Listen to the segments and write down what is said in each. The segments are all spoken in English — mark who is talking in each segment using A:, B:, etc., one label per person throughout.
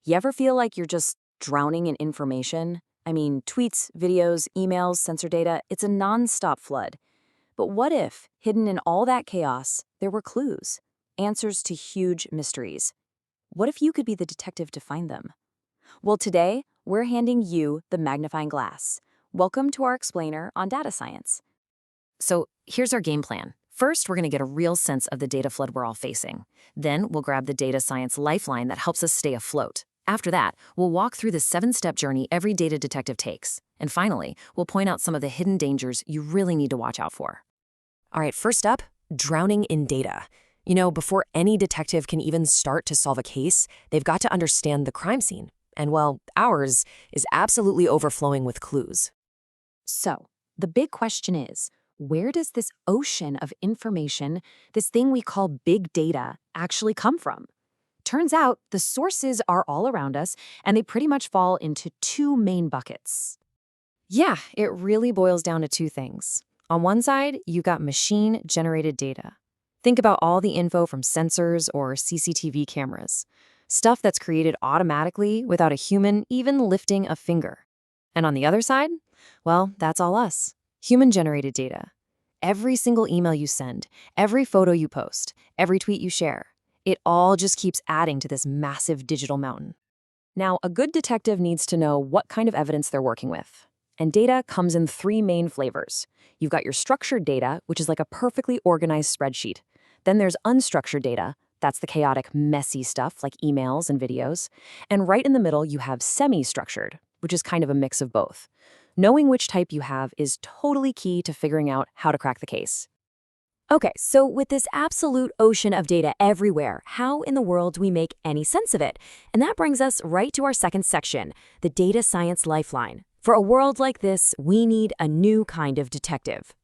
A: You ever feel like you're just drowning in information? I mean, tweets, videos, emails, sensor data, it's a nonstop flood. But what if, hidden in all that chaos, there were clues, answers to huge mysteries? What if you could be the detective to find them? Well, today, we're handing you the magnifying glass. Welcome to our explainer on data science. So here's our game plan. First, we're going to get a real sense of the data flood we're all facing. Then we'll grab the data science lifeline that helps us stay afloat. After that, we'll walk through the 7-step journey every data detective takes. And finally, we'll point out some of the hidden dangers you really need to watch out for.
B: All right, first up, drowning in data. Before any detective can even start to solve a case, they've got to understand the crime scene. And well, ours is absolutely overflowing with clues.
A: So, the big question is, where does this ocean of information, this thing we call big data, actually come from? Turns out the sources are all around us, and they pretty much fall into two main buckets.
B: Yeah, it really boils down to two things. On one side, you got machine-generated data. Think about all the info from sensors or CCTV cameras. Stuff that's created automatically without a human even lifting a finger. And on the other side, well, that's all us. Human-generated data. Every single email you send, every photo you post, every tweet you share, it all just keeps adding to this massive digital mountain. Now, a good detective needs to know what kind of evidence they're working with. And data comes in three main flavors. You've got your structured data, which is like a perfectly organized spreadsheet. Then there's unstructured data. That's the chaotic, messy stuff like emails and videos. And right in the middle, you have semi-structured, which is kind of a mix of both. Knowing which type you have is totally key to figuring out how to crack the case.
C: Okay, so with this absolute ocean of data everywhere, how in the world do we make any sense of it? And that brings us right to our second section, the data science lifeline. For a world like this, we need a new kind of detective.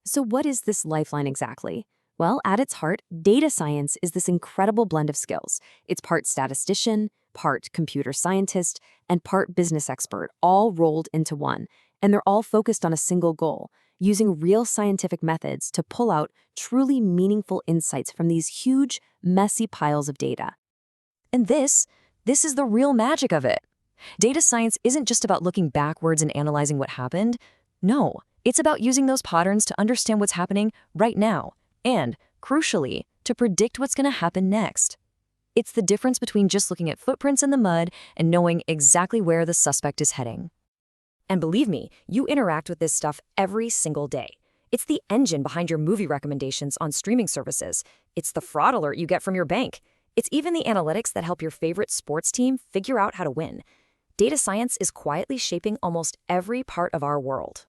A: So what is this lifeline exactly? Well, at its heart, data science is this incredible blend of skills. It's part statistician, part computer scientist, and part business expert, all rolled into one. And they're all focused on a single goal, using real scientific methods to pull out truly meaningful insights from these huge, messy piles of data.
B: And this is the real magic of it. Data science isn't just about looking backwards and analyzing what happened. No, it's about using those patterns to understand what's happening right now and, crucially, to predict what's going to happen next. It's the difference between just looking at footprints in the mud and knowing exactly where the suspect is heading. And believe me, you interact with this stuff every single day. It's the engine behind your movie recommendations on streaming services. It's the fraud alert you get from your bank. It's even the analytics that help your favorite sports team figure out how to win. Data science is quietly shaping almost every part of our world.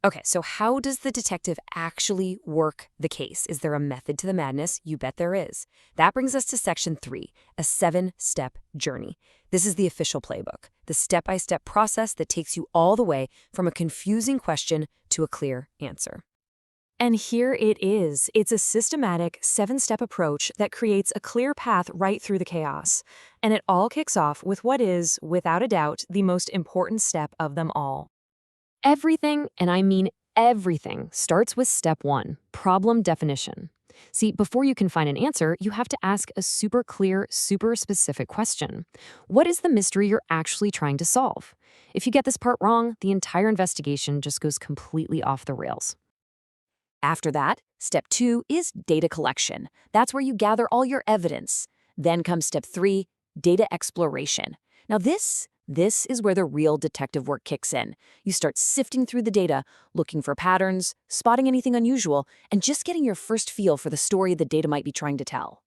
B: Okay, so how does the detective actually work the case? Is there a method to the madness? You bet there is. That brings us to section 3, a 7-step journey. This is the official playbook, the step-by-step process that takes you all the way from a confusing question to a clear answer.
C: And here it is. It's a systematic 7-step approach that creates a clear path right through the chaos. And it all kicks off with what is, without a doubt, the most important step of them all.
A: Everything, and I mean everything, starts with step 1, problem definition. See, before you can find an answer, you have to ask a super clear, super specific question. What is the mystery you're actually trying to solve? If you get this part wrong, the entire investigation just goes completely off the rails. After that, step 2 is data collection. That's where you gather all your evidence. Then comes step 3, data exploration. Now this is where the real detective work kicks in. You start sifting through the data, looking for patterns, spotting anything unusual, and just getting your first feel for the story the data might be trying to tell.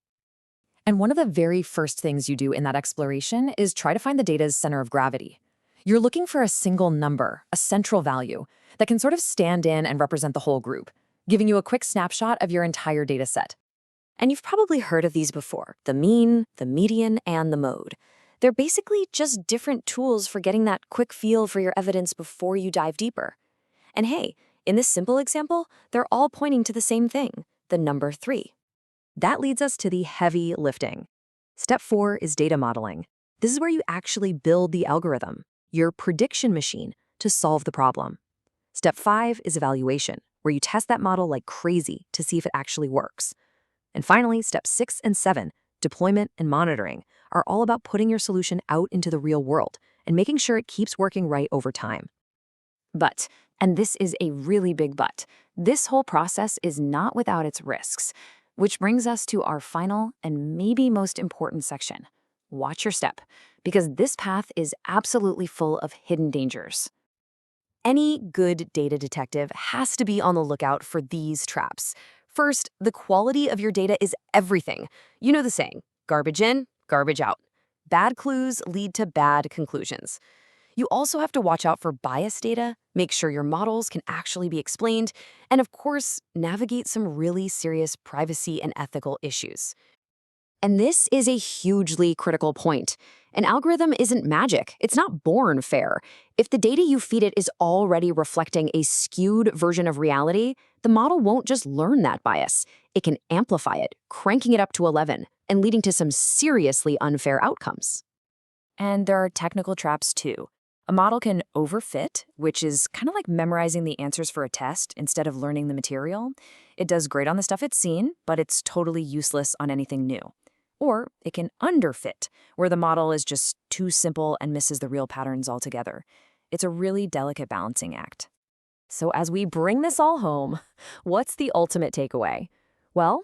B: And one of the very first things you do in that exploration is try to find the data's center of gravity. You're looking for a single number, a central value, that can sort of stand in and represent the whole group, giving you a quick snapshot of your entire data set.
A: And you've probably heard of these before, the mean, the median, and the mode. They're basically just different tools for getting that quick feel for your evidence before you dive deeper. And hey, in this simple example, they're all pointing to the same thing, the number 3.
B: That leads us to the heavy lifting. Step 4 is data modeling. This is where you actually build the algorithm, your prediction machine, to solve the problem. Step 5 is evaluation, where you test that model like crazy to see if it actually works. And finally, step 6 and 7, deployment, and monitoring are all about putting your solution out into the real world and making sure it keeps working right over time.
A: But, and this is a really big but, this whole process is not without its risks, which brings us to our final and maybe most important section. Watch your step, because this path is absolutely full of hidden dangers.
B: Any good data detective has to be on the lookout for these traps. First, the quality of your data is everything. You know the saying, garbage in, garbage out. Bad clues lead to bad conclusions. You also have to watch out for bias data, make sure your models can actually be explained, and of course, navigate some really serious privacy and ethical issues. And this is a hugely critical point. An algorithm isn't magic. It's not born fair. If the data you feed it is already reflecting a skewed version of reality, the model won't just learn that bias. It can amplify it, cranking it up to 11, and leading to some seriously unfair outcomes.
C: And there are technical traps too. A model can overfit, which is kind of like memorizing the answers for a test instead of learning the material. It does great on the stuff it's seen, but it's totally useless on anything new. Or it can underfit, where the model is just too simple and misses the real patterns altogether. It's a really delicate balancing act.
B: So as we bring this all home, what's the ultimate takeaway? Well,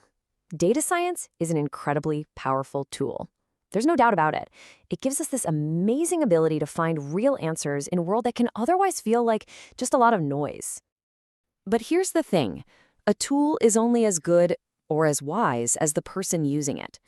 B: data science is an incredibly powerful tool. There's no doubt about it. It gives us this amazing ability to find real answers in a world that can otherwise feel like just a lot of noise. But here's the thing. A tool is only as good or as wise as the person using it.